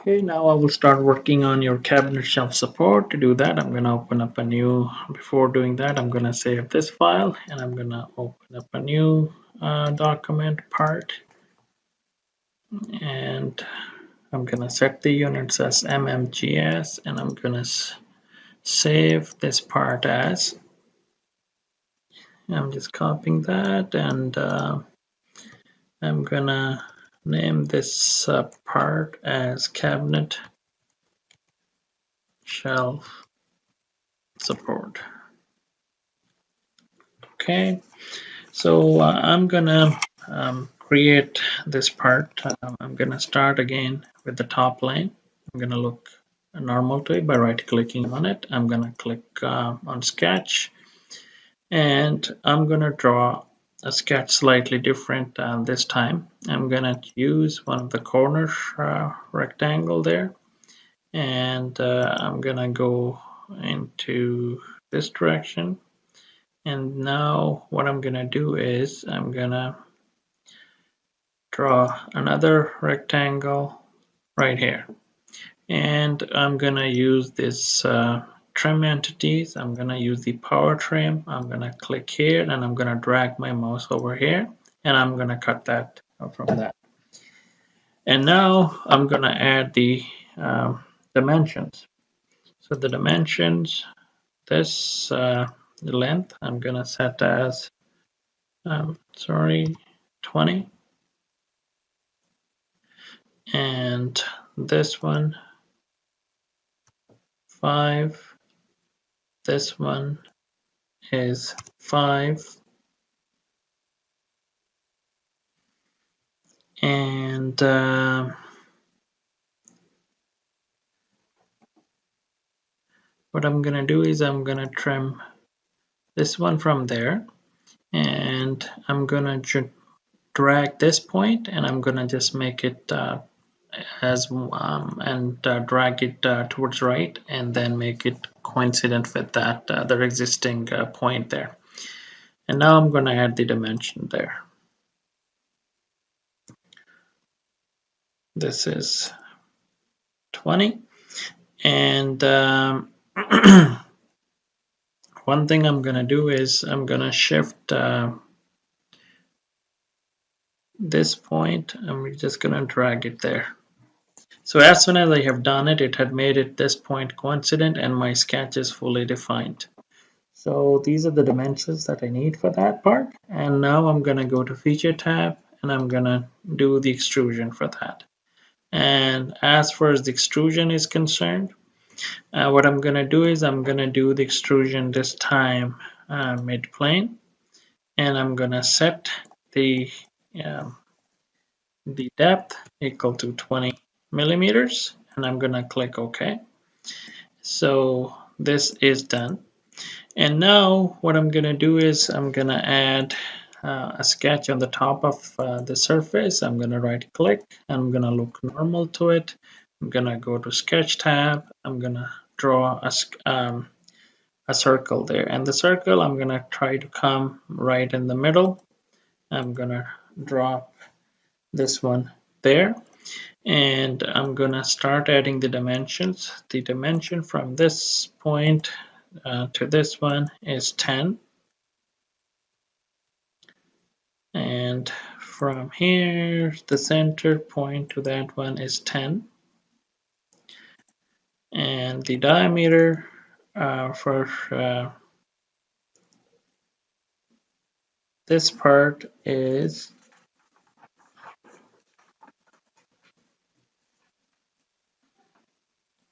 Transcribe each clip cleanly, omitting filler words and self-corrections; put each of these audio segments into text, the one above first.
Okay, now I will start working on your cabinet shelf support. To do that, I'm going to open up a new, before doing that, I'm going to save this file and I'm going to open up a new document part, and I'm going to set the units as mmgs, and I'm going to save this part as, I'm just copying that, and I'm going to name this part as cabinet shelf support. Okay, so I'm gonna create this part. I'm gonna start again with the top line. I'm gonna look normal to it by right clicking on it. I'm gonna click on sketch, and I'm gonna draw a sketch slightly different this time. I'm gonna use one of the corner rectangle there, and I'm gonna go into this direction. And now what I'm gonna do is I'm gonna draw another rectangle right here, and I'm gonna use this trim entities. I'm gonna use the power trim. I'm gonna click here and I'm gonna drag my mouse over here, and I'm gonna cut that from that. And now I'm gonna add the dimensions. So the dimensions, this length I'm gonna set as 20, and this one 5, this one is 5, and what I'm gonna do is I'm gonna trim this one from there, and I'm gonna drag this point, and I'm gonna just make it as and drag it towards right, and then make it coincident with that other existing point there. And now I'm gonna add the dimension there. This is 20, and one thing I'm gonna do is I'm gonna shift this point, and we're just gonna drag it there. So as soon as I have done it, it had made it this point coincident, and my sketch is fully defined. So these are the dimensions that I need for that part. And now I'm gonna go to Feature tab, and I'm gonna do the extrusion for that. And as far as the extrusion is concerned, what I'm gonna do is I'm gonna do the extrusion this time mid-plane, and I'm gonna set the depth equal to 20 millimeters, and I'm gonna click OK. So this is done. And now what I'm gonna do is I'm gonna add a sketch on the top of the surface. I'm gonna right click, I'm gonna look normal to it. I'm gonna go to Sketch tab. I'm gonna draw a circle there, and the circle I'm gonna try to come right in the middle. I'm gonna drop this one there, and I'm gonna start adding the dimensions. The dimension from this point to this one is 10, and from here the center point to that one is 10, and the diameter for this part is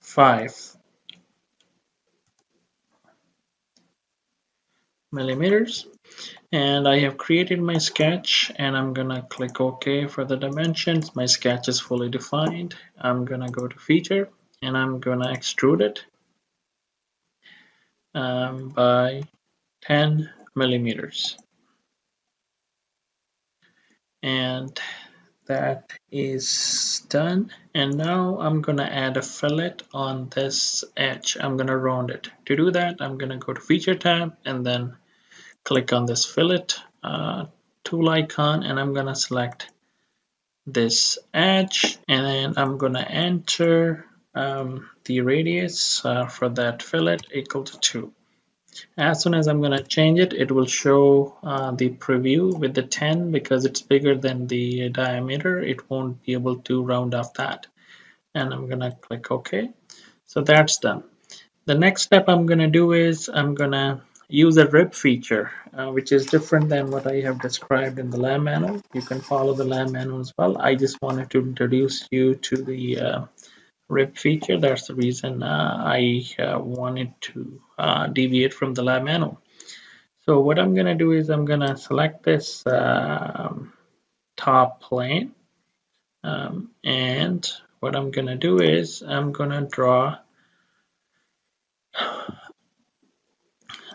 5 millimeters. And I have created my sketch, and I'm gonna click OK for the dimensions. My sketch is fully defined. I'm gonna go to Feature, and I'm gonna extrude it by 10 millimeters. And that is done. And now I'm gonna add a fillet on this edge. I'm gonna round it. To do that, I'm gonna go to Feature tab and then click on this fillet tool icon, and I'm gonna select this edge, and then I'm gonna enter the radius for that fillet equal to 2. As soon as I'm gonna change it, it will show the preview with the 10 because it's bigger than the diameter. It won't be able to round off that. And I'm gonna click OK. So that's done. The next step I'm gonna do is I'm gonna use a rib feature, which is different than what I have described in the lab manual. You can follow the lab manual as well. I just wanted to introduce you to the rib feature. That's the reason I wanted to deviate from the lab manual. So what I'm going to do is I'm going to select this top plane, and what I'm going to do is I'm going to draw,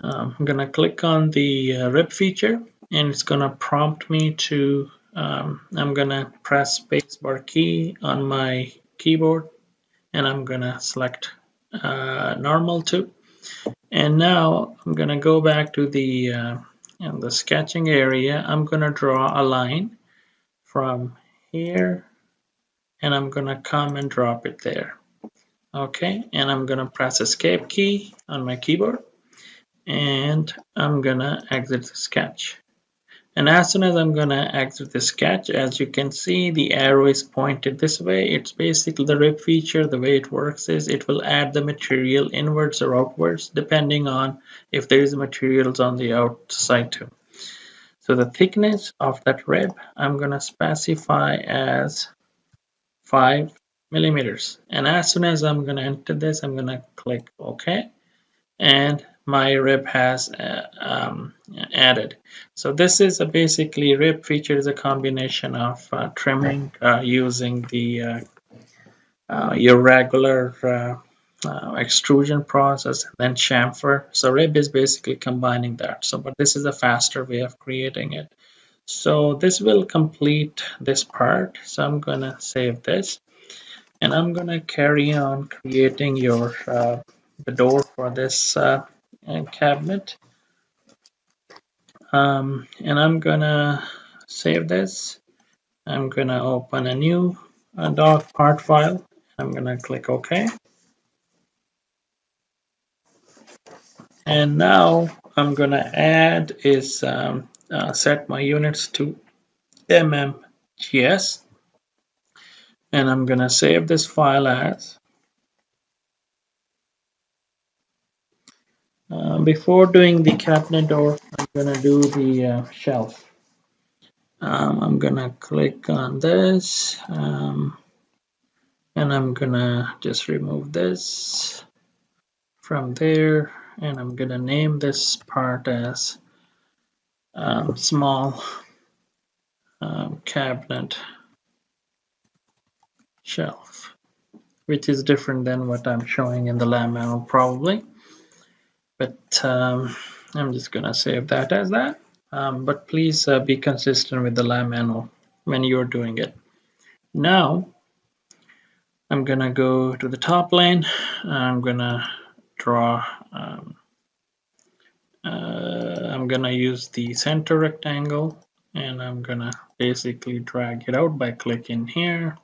I'm going to click on the rib feature, and it's going to prompt me to, I'm going to press spacebar key on my keyboard, and I'm going to select normal to. And now I'm going to go back to the sketching area. I'm going to draw a line from here, and I'm going to come and drop it there. Okay, and I'm going to press escape key on my keyboard, and I'm going to exit the sketch. And as soon as I'm going to exit the sketch, as you can see, the arrow is pointed this way. It's basically the rib feature. The way it works is it will add the material inwards or outwards, depending on if there is materials on the outside too. So the thickness of that rib, I'm going to specify as 5 millimeters. And as soon as I'm going to enter this, I'm going to click OK. And my rib has added. So this is basically rib feature is a combination of trimming using the your regular extrusion process and then chamfer. So rib is basically combining that. So but this is a faster way of creating it. So this will complete this part. So I'm gonna save this, and I'm gonna carry on creating your the door for this cabinet, and I'm gonna save this. I'm gonna open a new doc part file. I'm gonna click OK, and now I'm gonna add is set my units to mmgs, and I'm gonna save this file as. Before doing the cabinet door, I'm gonna do the shelf. I'm gonna click on this, and I'm gonna just remove this from there, and I'm gonna name this part as small cabinet shelf, which is different than what I'm showing in the lab manual probably, but I'm just gonna save that as that. But please be consistent with the lab manual when you're doing it. Now I'm gonna go to the top lane. I'm gonna draw. I'm gonna use the center rectangle, and I'm gonna basically drag it out by clicking here.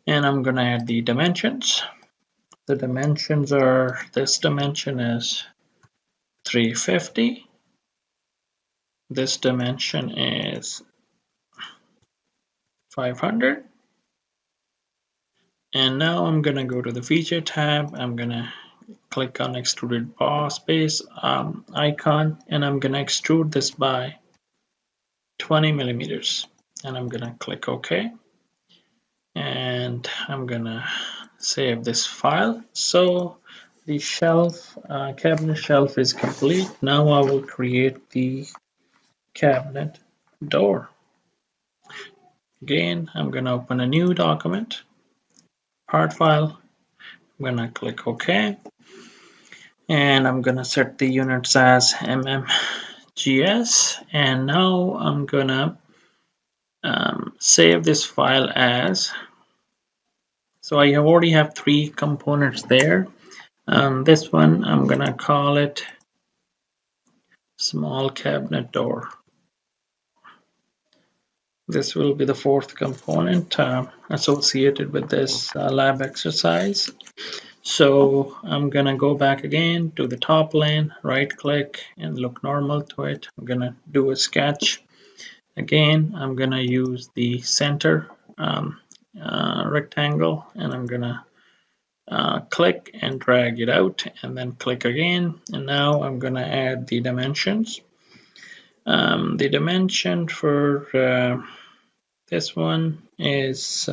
And I'm gonna add the dimensions. The dimensions are, this dimension is 350. This dimension is 500. And now I'm gonna go to the feature tab. I'm gonna click on extruded boss base icon, and I'm gonna extrude this by 20 millimeters. And I'm gonna click OK. And I'm gonna save this file. So the shelf, cabinet shelf is complete. Now I will create the cabinet door. Again, I'm gonna open a new document, part file. I'm gonna click OK, and I'm gonna set the units as mmgs, and now I'm gonna save this file as. So I already have 3 components there. This one I'm gonna call it small cabinet door. This will be the fourth component associated with this lab exercise. So I'm gonna go back again to the top lane, right click and look normal to it. I'm gonna do a sketch. Again, I'm gonna use the center rectangle, and I'm gonna click and drag it out, and then click again. And now I'm gonna add the dimensions. The dimension for this one is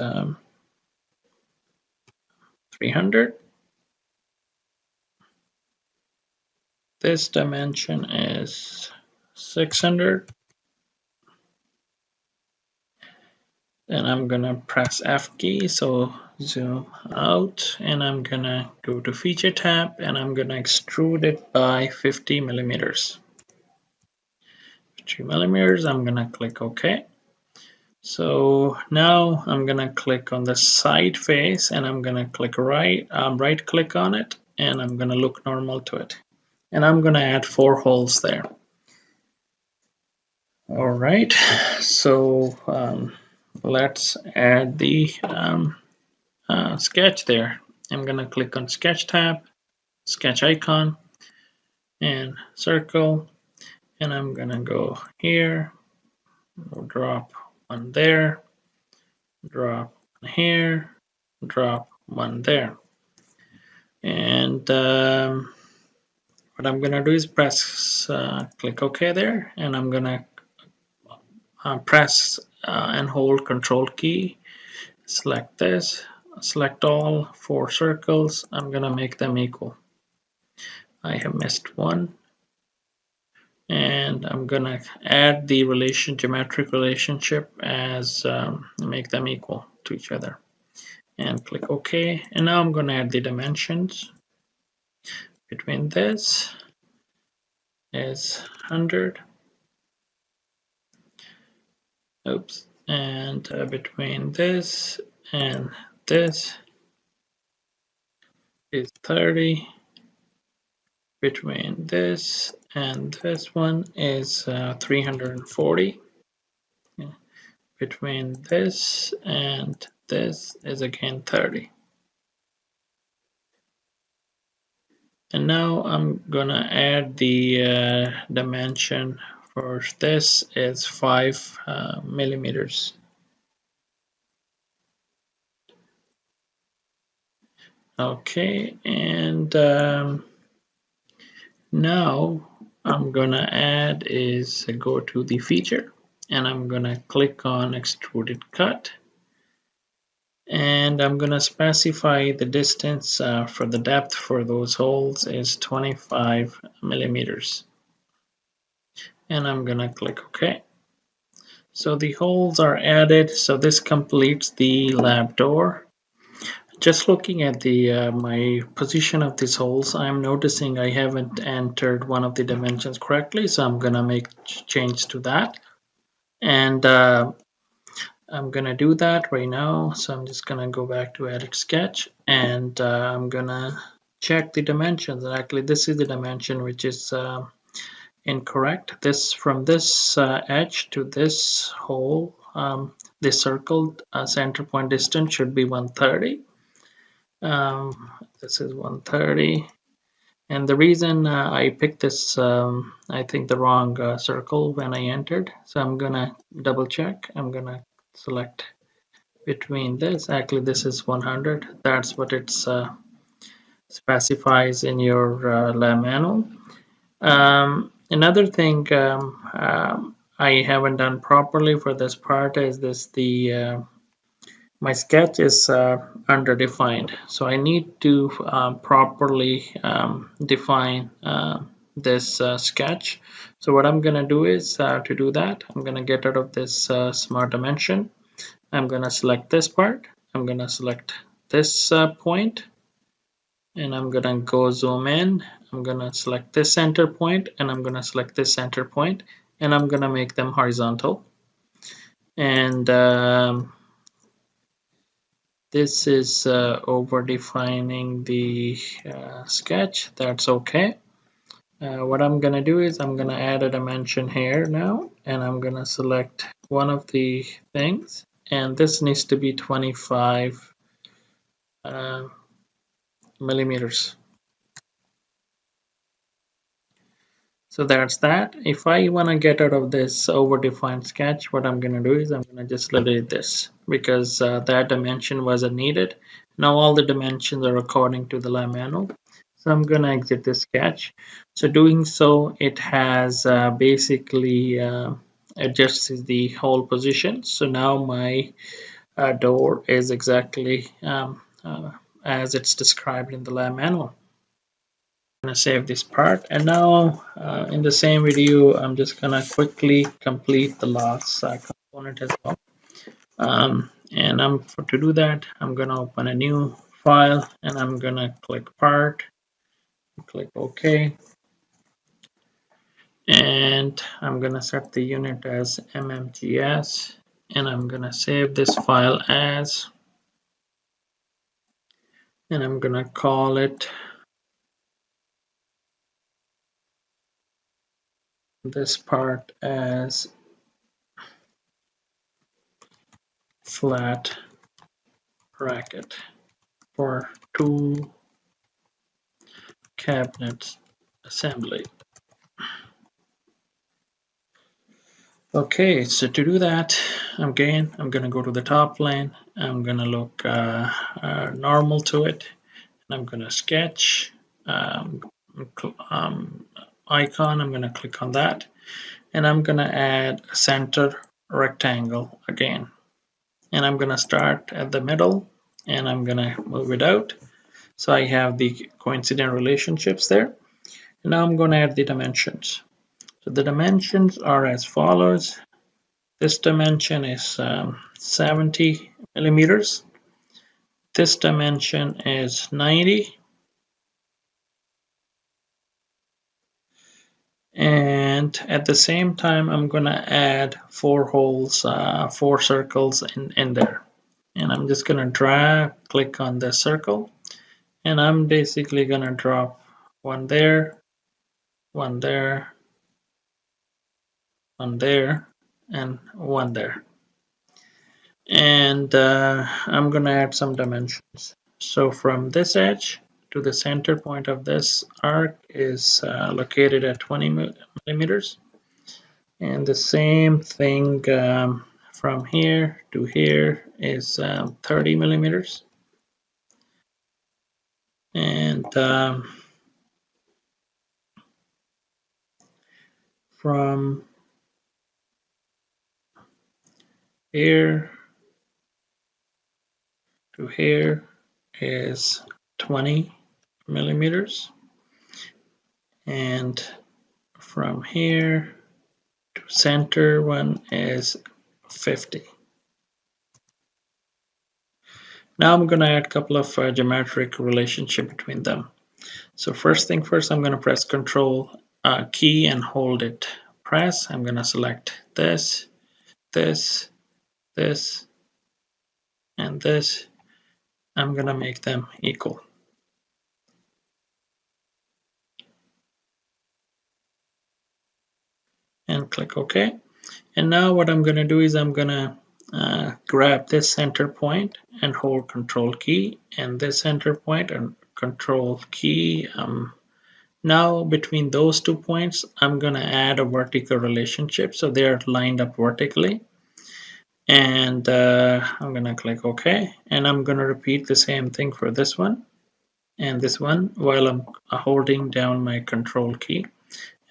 300. This dimension is 600. Then I'm gonna press F key, so zoom out, and I'm gonna go to feature tab, and I'm gonna extrude it by 50 millimeters. 50 millimeters, I'm gonna click OK. So now I'm gonna click on the side face, and I'm gonna click right click on it, and I'm gonna look normal to it. And I'm gonna add 4 holes there. All right, so let's add the sketch there. I'm gonna click on sketch tab, sketch icon, and circle, and I'm gonna go here, drop one there, drop one here, drop one there. And what I'm gonna do is press click OK there, and I'm gonna press and hold Control key, select this, select all 4 circles. I'm gonna make them equal. I have missed one, and I'm gonna add the geometric relationship as make them equal to each other, and click OK. And now I'm gonna add the dimensions. Between this is 100. Oops. And between this and this is 30. Between this and this one is 340. Between this and this is again 30. And now I'm gonna add the dimension for this is 5 millimeters. Okay, and now I'm gonna add is go to the feature, and I'm gonna click on extruded cut, and I'm gonna specify the distance for the depth for those holes is 25 millimeters, and I'm gonna click OK. So the holes are added, so this completes the lab door. Just looking at the my position of these holes, I'm noticing I haven't entered one of the dimensions correctly, so I'm gonna make change to that, and I'm gonna do that right now. So I'm just gonna go back to edit sketch, and I'm gonna check the dimensions. And actually, this is the dimension which is incorrect. This from this edge to this hole, this circled center point distance should be 130. This is 130, and the reason I picked this I think the wrong circle when I entered, so I'm gonna double check. I'm gonna select between this, actually this is 100, that's what it specifies in your lab manual. Another thing I haven't done properly for this part is this my sketch is underdefined, so I need to properly define this sketch. So what I'm gonna do is to do that, I'm gonna get out of this smart dimension. I'm gonna select this part, I'm gonna select this point, and I'm gonna go zoom in. I'm gonna select this center point, and I'm gonna select this center point, and I'm gonna make them horizontal. And this is over defining the sketch. That's okay. what I'm gonna do is I'm gonna add a dimension here now, and I'm gonna select one of the things, and this needs to be 25 uh, millimeters. So that's that. If I want to get out of this overdefined sketch, what I'm going to do is I'm going to just delete this because that dimension wasn't needed. Now all the dimensions are according to the lab manual. So I'm going to exit this sketch. So doing so, it has basically adjusted the whole position. So now my door is exactly as it's described in the lab manual. Gonna save this part, and now in the same video I'm just gonna quickly complete the last component as well. And to do that, I'm gonna open a new file, and I'm gonna click part, click OK, and I'm gonna set the unit as mmgs, and I'm gonna save this file as, and I'm gonna call it this part as flat bracket for 2 cabinet assembly. Okay, so to do that, again, I'm going to go to the top plane. I'm going to look normal to it. And I'm going to sketch icon. I'm going to click on that. And I'm going to add a center rectangle again. And I'm going to start at the middle. And I'm going to move it out. So I have the coincident relationships there. And now I'm going to add the dimensions. So the dimensions are as follows. This dimension is 70 millimeters. This dimension is 90. And at the same time, I'm going to add 4 holes, 4 circles in there. And I'm just going to click on the circle. And I'm basically going to drop one there, one there, one there, and one there. And I'm going to add some dimensions. So from this edge to the center point of this arc is located at 20 millimeters. And the same thing from here to here is 30 millimeters. And from here to here is 20 millimeters. And from here to center one is 50. Now I'm going to add a couple of geometric relationship between them. So first thing first, I'm going to press Control key and hold it press. I'm going to select this, this, this, and this. I'm going to make them equal. And click OK. And now what I'm going to do is I'm going to grab this center point and hold Control key, and this center point and Control key. Now between those 2 points, I'm going to add a vertical relationship, so they're lined up vertically. And I'm going to click OK, and I'm going to repeat the same thing for this one and this one while I'm holding down my Control key,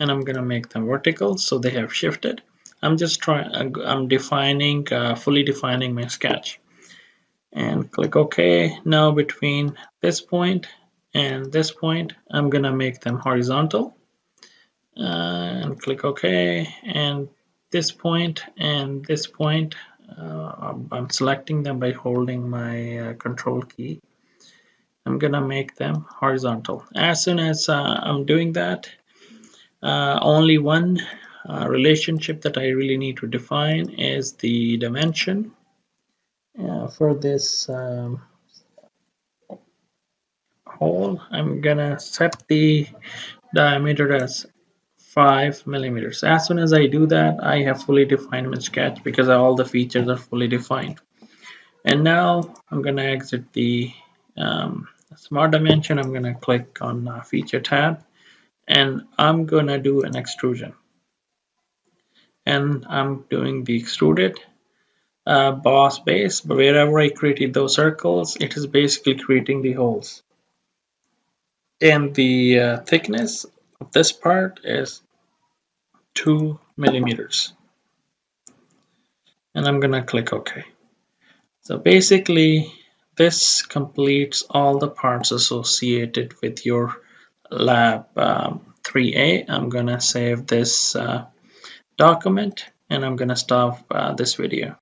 and I'm going to make them vertical so they have shifted. I'm defining, fully defining my sketch, and click OK. Now between this point and this point, I'm going to make them horizontal, and click OK. And this point and this point, I'm selecting them by holding my Control key. I'm going to make them horizontal. As soon as I'm doing that, only one relationship that I really need to define is the dimension for this hole. I'm gonna set the diameter as 5 millimeters. As soon as I do that, I have fully defined my sketch because all the features are fully defined. And now I'm going to exit the smart dimension. I'm going to click on feature tab, and I'm going to do an extrusion. And I'm doing the extruded boss base, but wherever I created those circles, it is basically creating the holes. And the thickness of this part is 2 millimeters. And I'm gonna click OK. So basically, this completes all the parts associated with your lab 3A. I'm gonna save this document, and I'm gonna stop this video.